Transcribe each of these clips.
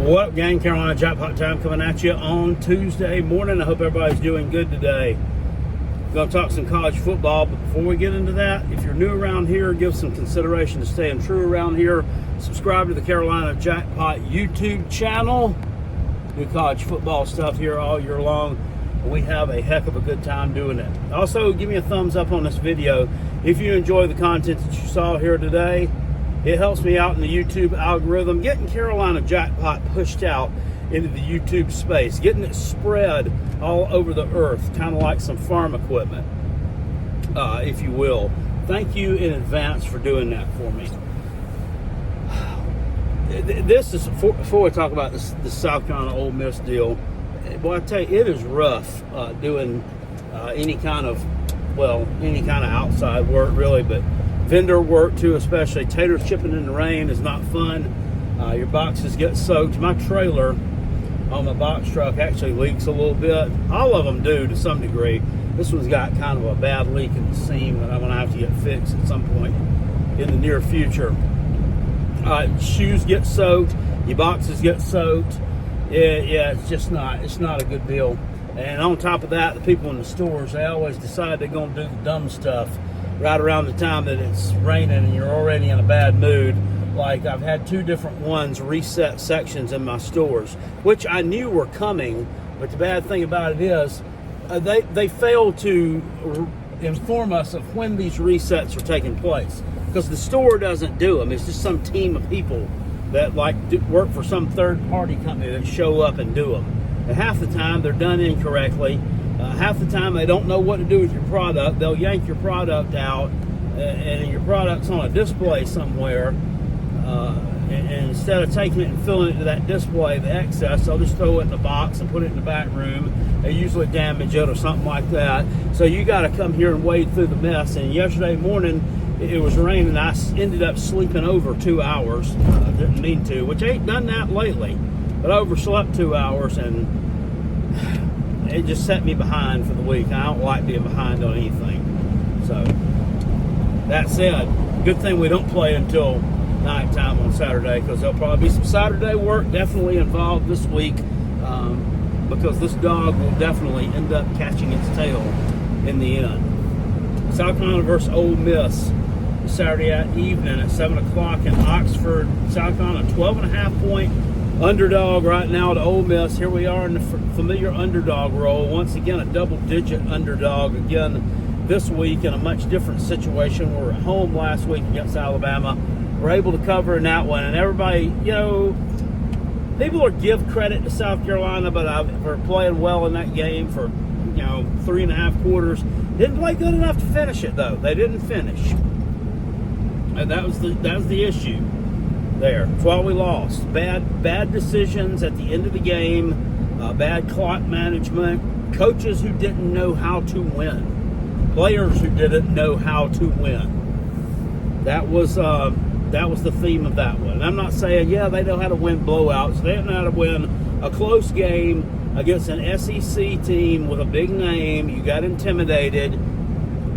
What up, gang? Carolina Jackpot time coming at you on Tuesday morning. I hope everybody's doing good today. We're going to talk some college football, but before we get into that, if you're new around here, give some consideration to staying true around here. Subscribe to the Carolina Jackpot YouTube channel. Do college football stuff here all year long. We have a heck of a good time doing it. Also, give me a thumbs up on this video if you enjoy the content that you saw here today. It helps me out in the YouTube algorithm, getting Carolina Jackpot pushed out into the YouTube space, getting it spread all over the earth, kind of like some farm equipment, if you will. Thank you in advance for doing that for me. This is, before we talk about this South Carolina Ole Miss deal, boy, I tell you, it is rough doing any kind of outside work, really, but vendor work too, especially. Taters chipping in the rain is not fun. Your boxes get soaked. My trailer on my box truck actually leaks a little bit. All of them do to some degree. This one's got kind of a bad leak in the seam that I'm going to have to get fixed at some point in the near future. Shoes get soaked. Your boxes get soaked. Yeah, it's not a good deal. And on top of that, the people in the stores, they always decide they're going to do the dumb stuff right around the time that it's raining and you're already in a bad mood. Like, I've had two different ones reset sections in my stores, which I knew were coming, but the bad thing about it is they fail to inform us of when these resets are taking place, because the store doesn't do them. It's just some team of people that work for some third-party company that show up and do them. And half the time they're done incorrectly. Half the time they don't know what to do with your product. They'll yank your product out, and your product's on a display somewhere. And instead of taking it and filling it to that display, the excess, they'll just throw it in the box and put it in the back room. They usually damage it or something like that. So you got to come here and wade through the mess. And yesterday morning, it was raining. I ended up sleeping over 2 hours. Didn't mean to, which I ain't done that lately. But I overslept 2 hours, and it just set me behind for the week. I don't like being behind on anything. So, that said, good thing we don't play until nighttime on Saturday, because there'll probably be some Saturday work definitely involved this week, because this dog will definitely end up catching its tail in the end. South Carolina versus Ole Miss Saturday evening at 7 o'clock in Oxford. South Carolina 12.5 point underdog right now to Ole Miss. Here we are in the familiar underdog role. Once again, a double-digit underdog again this week in a much different situation. We were at home last week against Alabama. We're able to cover in that one. And everybody, people will give credit to South Carolina, but for playing well in that game for, 3.5 quarters. Didn't play good enough to finish it, though. They didn't finish. And that was the issue there. That's why we lost. Bad decisions at the end of the game, bad clock management, coaches who didn't know how to win, players who didn't know how to win. That was the theme of that one. And I'm not saying, they know how to win blowouts. They don't know how to win a close game against an SEC team with a big name. You got intimidated,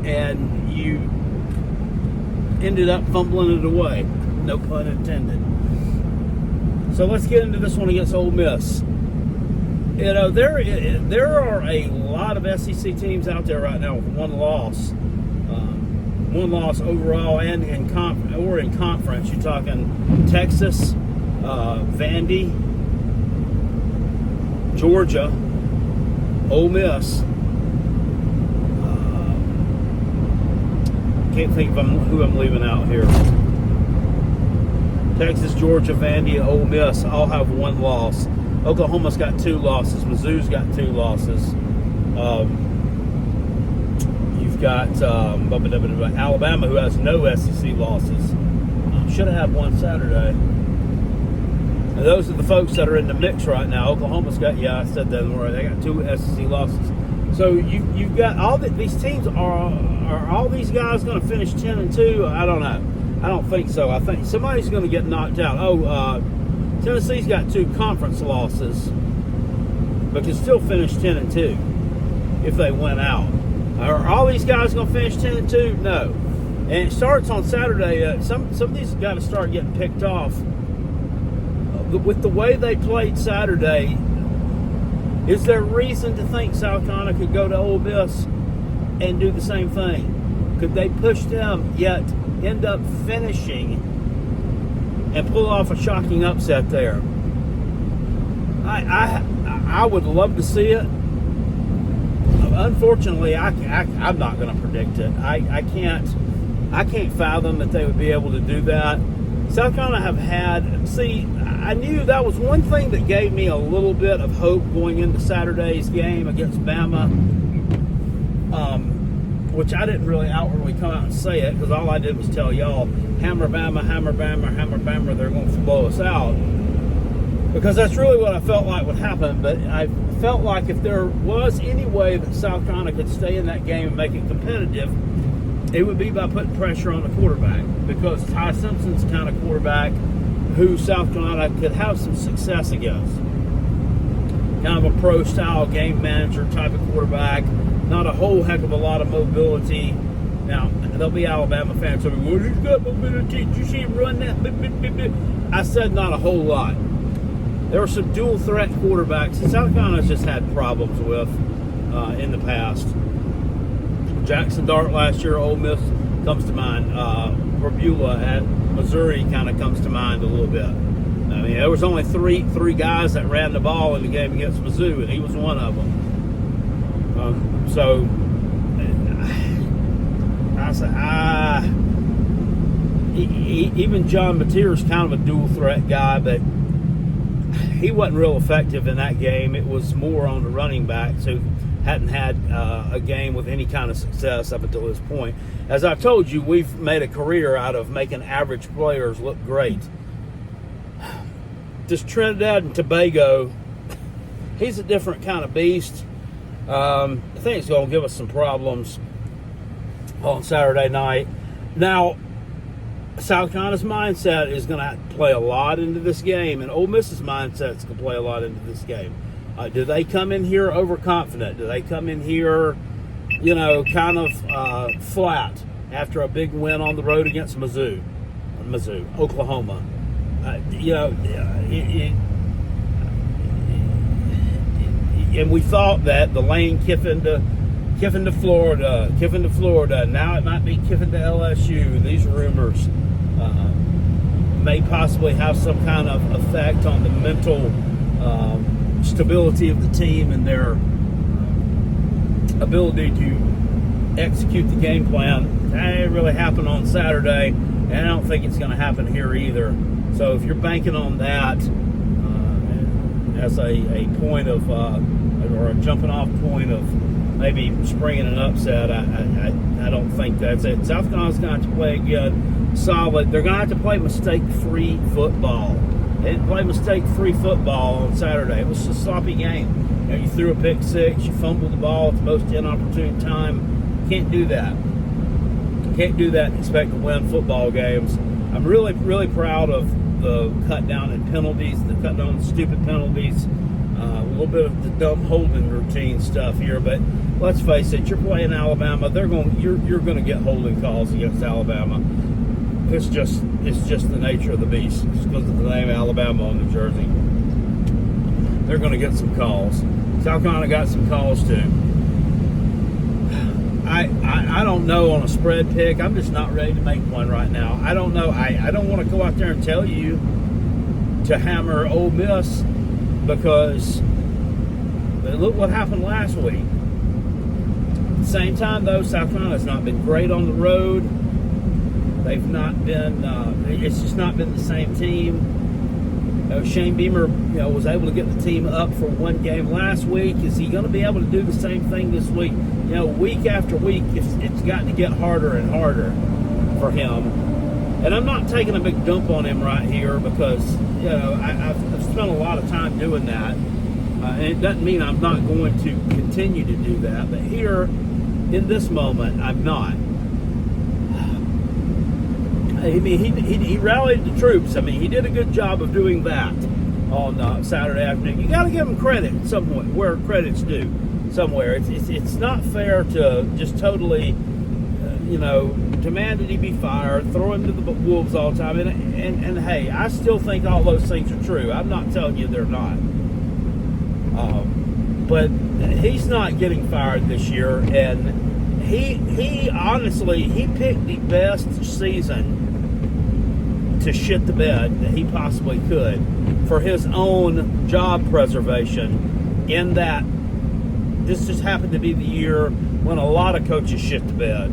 and you ended up fumbling it away. No pun intended. So let's get into this one against Ole Miss. There are a lot of SEC teams out there right now with one loss overall, and in conference. You're talking Texas, Vandy, Georgia, Ole Miss. Can't think of who I'm leaving out here. Texas, Georgia, Vandy, Ole Miss all have one loss. Oklahoma's got 2 losses. Mizzou's got 2 losses. You've got Alabama, who has no SEC losses. Should have had one Saturday. And those are the folks that are in the mix right now. Oklahoma's got, I said that right. They got 2 SEC losses. So you've got all these teams. Are all these guys going to finish 10-2? I don't know. I don't think so. I think somebody's going to get knocked out. Tennessee's got 2 conference losses, but can still finish 10-2 if they win out. Are all these guys going to finish 10-2? No. And it starts on Saturday. Some of these got to start getting picked off with the way they played Saturday, is there reason to think South Carolina could go to Ole Miss and do the same thing? Could they push them yet end up finishing and pull off a shocking upset there? I would love to see it. Unfortunately, I'm not going to predict it. I can't fathom that they would be able to do that. South Carolina have had, I knew that was one thing that gave me a little bit of hope going into Saturday's game against Bama, which I didn't really outwardly come out and say it, because all I did was tell y'all, hammer Bama, hammer Bama, hammer Bama, they're going to blow us out. Because that's really what I felt like would happen. But I felt like if there was any way that South Carolina could stay in that game and make it competitive, it would be by putting pressure on the quarterback. Because Ty Simpson's the kind of quarterback who South Carolina could have some success against. Kind of a pro-style game manager type of quarterback. Not a whole heck of a lot of mobility. Now, there'll be Alabama fans who will be, well, he's got mobility. Did you see him run that? I said not a whole lot. There were some dual threat quarterbacks that South Carolina's just had problems with in the past. Jackson Dart last year, Ole Miss comes to mind. Rabula at Missouri kind of comes to mind a little bit. I mean, there was only three guys that ran the ball in the game against Mizzou, and he was one of them. So I said, even John Mateer's kind of a dual threat guy, but he wasn't real effective in that game. It was more on the running backs who hadn't had a game with any kind of success up until this point. As I've told you, we've made a career out of making average players look great. This Trinidad and Tobago, he's a different kind of beast. I think it's going to give us some problems on Saturday night. Now, South Carolina's mindset is going to play a lot into this game, and Ole Miss's mindset is going to play a lot into this game. Do they come in here overconfident? Do they come in here, kind of flat after a big win on the road against Oklahoma? And we thought that the lane Kiffin to Florida. Now it might be Kiffin to LSU. These rumors may possibly have some kind of effect on the mental stability of the team and their ability to execute the game plan. That didn't really happen on Saturday, and I don't think it's going to happen here either. So if you're banking on that as a point of or a jumping off point of maybe springing an upset, I don't think that's it. South Carolina's going to have to play again solid. They're going to have to play mistake-free football. They didn't play mistake-free football on Saturday. It was a sloppy game. You threw a pick six, you fumbled the ball at the most inopportune time. Can't do that. Can't do that and expect to win football games. I'm really, really proud of the cut down in penalties, the cut down on stupid penalties. A little bit of the dumb holding routine stuff here, but let's face it, you're playing Alabama. You're going to get holding calls against Alabama. It's just the nature of the beast. It's because of the name Alabama on the jersey. They're going to get some calls. South Carolina got some calls too. I don't know on a spread pick. I'm just not ready to make one right now. I don't know. I don't want to go out there and tell you to hammer Ole Miss, because look what happened last week. At the same time, though, South Carolina's not been great on the road. They've not been. It's just not been the same team. Shane Beamer, was able to get the team up for one game last week. Is he going to be able to do the same thing this week? Week after week, it's gotten to get harder and harder for him. And I'm not taking a big dump on him right here, because I've spent a lot of time doing that, and it doesn't mean I'm not going to continue to do that. But here, in this moment, I'm not. I mean, he rallied the troops. I mean, he did a good job of doing that on Saturday afternoon. You got to give him credit at some point, where credit's due. Somewhere, it's not fair to just totally, demanded he be fired, throw him to the wolves all the time. And hey, I still think all those things are true. I'm not telling you they're not. But he's not getting fired this year, and he honestly, he picked the best season to shit the bed that he possibly could for his own job preservation, in that this just happened to be the year when a lot of coaches shit the bed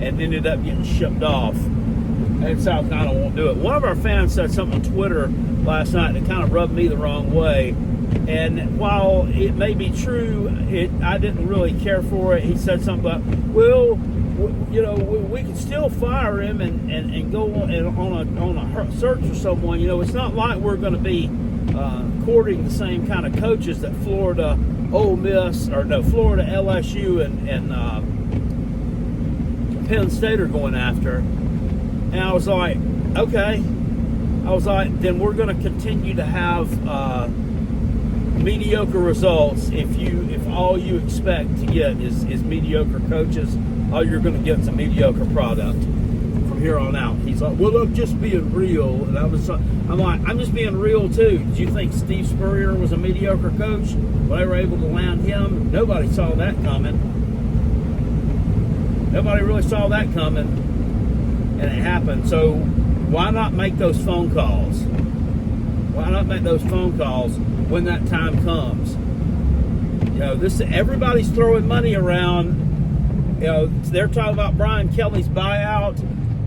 and ended up getting shipped off. And South Carolina won't do it. One of our fans said something on Twitter last night that kind of rubbed me the wrong way. And while it may be true, I didn't really care for it. He said something about, well, we can still fire him and go on a search for someone. It's not like we're going to be courting the same kind of coaches that Florida, Ole Miss, Florida, LSU, and Penn State are going after. And I was like, okay. I was like, then we're going to continue to have mediocre results if all you expect to get is mediocre coaches. All you're going to get is a mediocre product from here on out. He's like, well, I'm just being real. And I'm like, I'm just being real too. Did you think Steve Spurrier was a mediocre coach when they were able to land him? Nobody saw that coming. Nobody really saw that coming, and it happened. So why not make those phone calls? Why not make those phone calls when that time comes? Everybody's throwing money around. They're talking about Brian Kelly's buyout.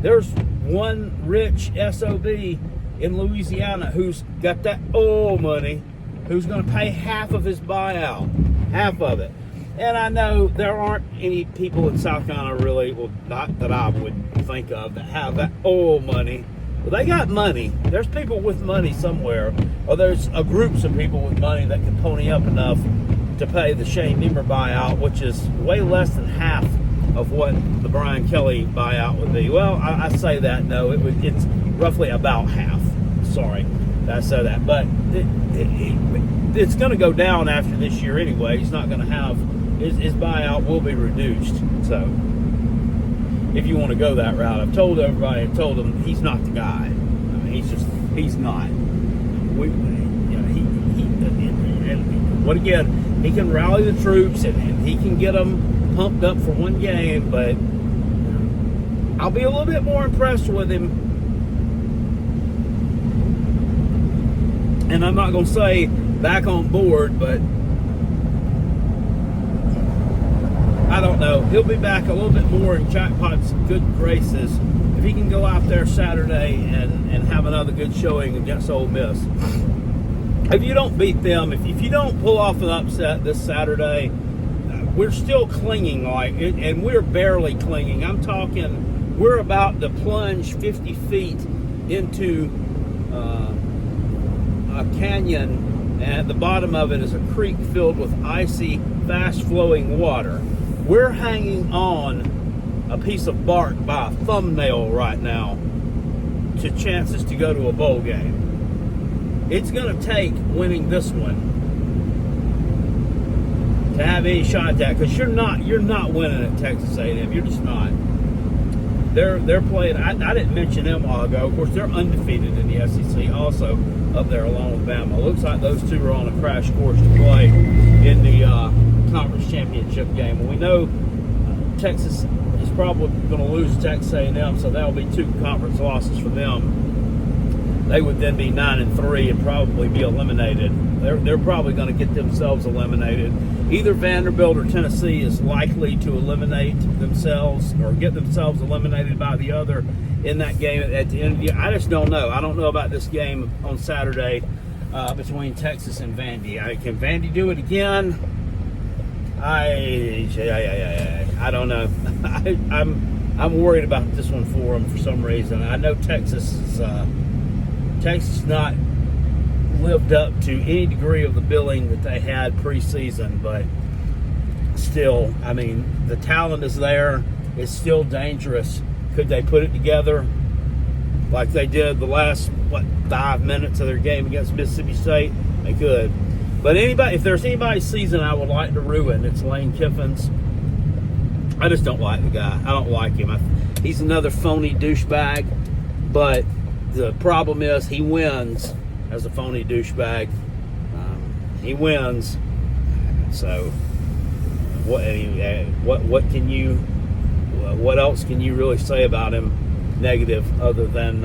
There's one rich SOB in Louisiana who's got that oil money, who's going to pay half of his buyout, half of it. And I know there aren't any people in South Carolina really, well, not that I would think of, that have that oil money. Well, they got money. There's people with money somewhere, or there's groups of people with money that can pony up enough to pay the Shane Beamer buyout, which is way less than half of what the Brian Kelly buyout would be. Well, I say that, no, it's roughly about half. Sorry that I said that. But it's going to go down after this year anyway. He's not going to have, his buyout will be reduced. So if you want to go that route, I've told everybody, I've told them he's not the guy. I mean, he's not. What again, he can rally the troops and he can get them pumped up for one game, but I'll be a little bit more impressed with him. And I'm not going to say back on board, but I don't know. He'll be back a little bit more in Jackpot's good graces if he can go out there Saturday and have another good showing against Ole Miss. If you don't beat them, if you don't pull off an upset this Saturday, we're still clinging and we're barely clinging. I'm talking, we're about to plunge 50 feet into a canyon, and at the bottom of it is a creek filled with icy, fast-flowing water. We're hanging on a piece of bark by a thumbnail right now to chances to go to a bowl game. It's going to take winning this one to have any shot at that, because you're not winning at Texas A&M. You're just not. They're playing. I didn't mention them a while ago. Of course, they're undefeated in the SEC, also up there along with Bama. It looks like those two are on a crash course to play in the conference championship game. And we know Texas is probably going to lose to Texas A&M, so that'll be 2 conference losses for them. They would then be 9-3 and probably be eliminated. They're probably going to get themselves eliminated. Either Vanderbilt or Tennessee is likely to eliminate themselves or get themselves eliminated by the other in that game at the end of the year. I just don't know. I don't know about this game on Saturday between Texas and Vandy. Can Vandy do it again? I don't know. I'm worried about this one for them for some reason. I know Texas not lived up to any degree of the billing that they had preseason, but still, I mean, the talent is there. It's still dangerous. Could they put it together like they did the last 5 minutes of their game against Mississippi State? They could. But if there's anybody's season I would like to ruin, it's Lane Kiffin's. I just don't like the guy. I don't like him. He's another phony douchebag, but the problem is he wins as a phony douchebag. He wins. So what can you what else can you really say about him negative other than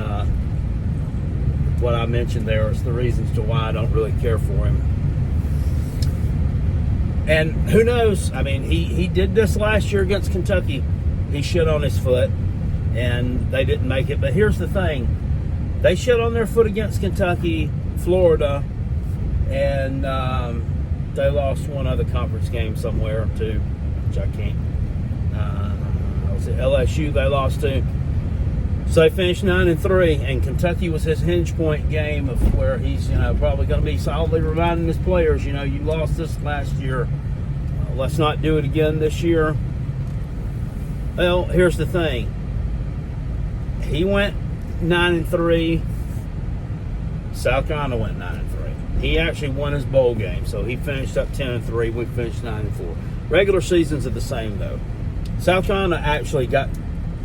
what I mentioned there is the reasons to why I don't really care for him. And who knows? I mean, he did this last year against Kentucky. He shit on his foot, and they didn't make it. But here's the thing. They shit on their foot against Kentucky, Florida, and they lost one other conference game somewhere, too, which I can't. Was it LSU they lost to? So they finished 9-3, and Kentucky was his hinge point game of where he's, probably going to be solidly reminding his players, you lost this last year. Let's not do it again this year. Well, here's the thing. He went 9-3. South Carolina went 9-3. He actually won his bowl game, so he finished up 10-3. We finished 9-4. Regular seasons are the same, though. South Carolina actually got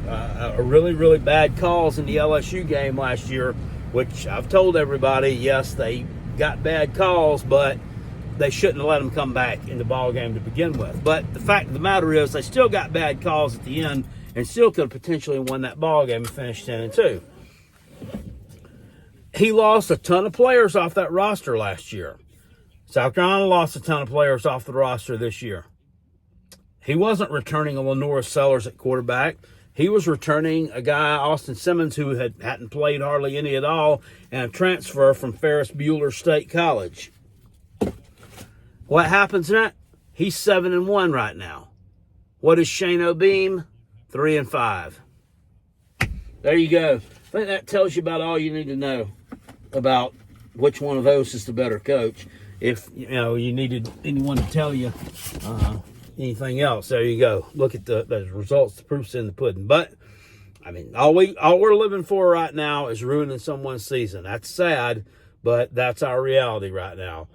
a really, really bad calls in the LSU game last year, which I've told everybody, yes, they got bad calls, but they shouldn't have let them come back in the ball game to begin with. But the fact of the matter is they still got bad calls at the end and still could have potentially won that ball game and finished 10-2. He lost a ton of players off that roster last year. South Carolina lost a ton of players off the roster this year. He wasn't returning a Lenora Sellers at quarterback. He was returning a guy, Austin Simmons, who hadn't played hardly any at all, and a transfer from Ferris Bueller State College. What happens next? He's 7-1 right now. What is Shane O'Beam? 3-5. There you go. I think that tells you about all you need to know about which one of those is the better coach. If you needed anyone to tell you anything else, there you go. Look at those results. The proof's in the pudding. But I mean, all we're living for right now is ruining someone's season. That's sad, but that's our reality right now.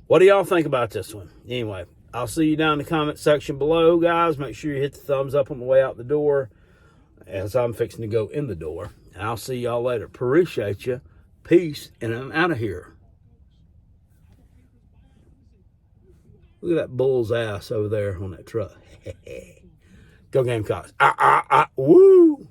What do y'all think about this one? Anyway, I'll see you down in the comment section below, guys. Make sure you hit the thumbs up on the way out the door as I'm fixing to go in the door. And I'll see y'all later. Appreciate you. Peace, and I'm out of here. Look at that bull's ass over there on that truck. Go Gamecocks. Woo!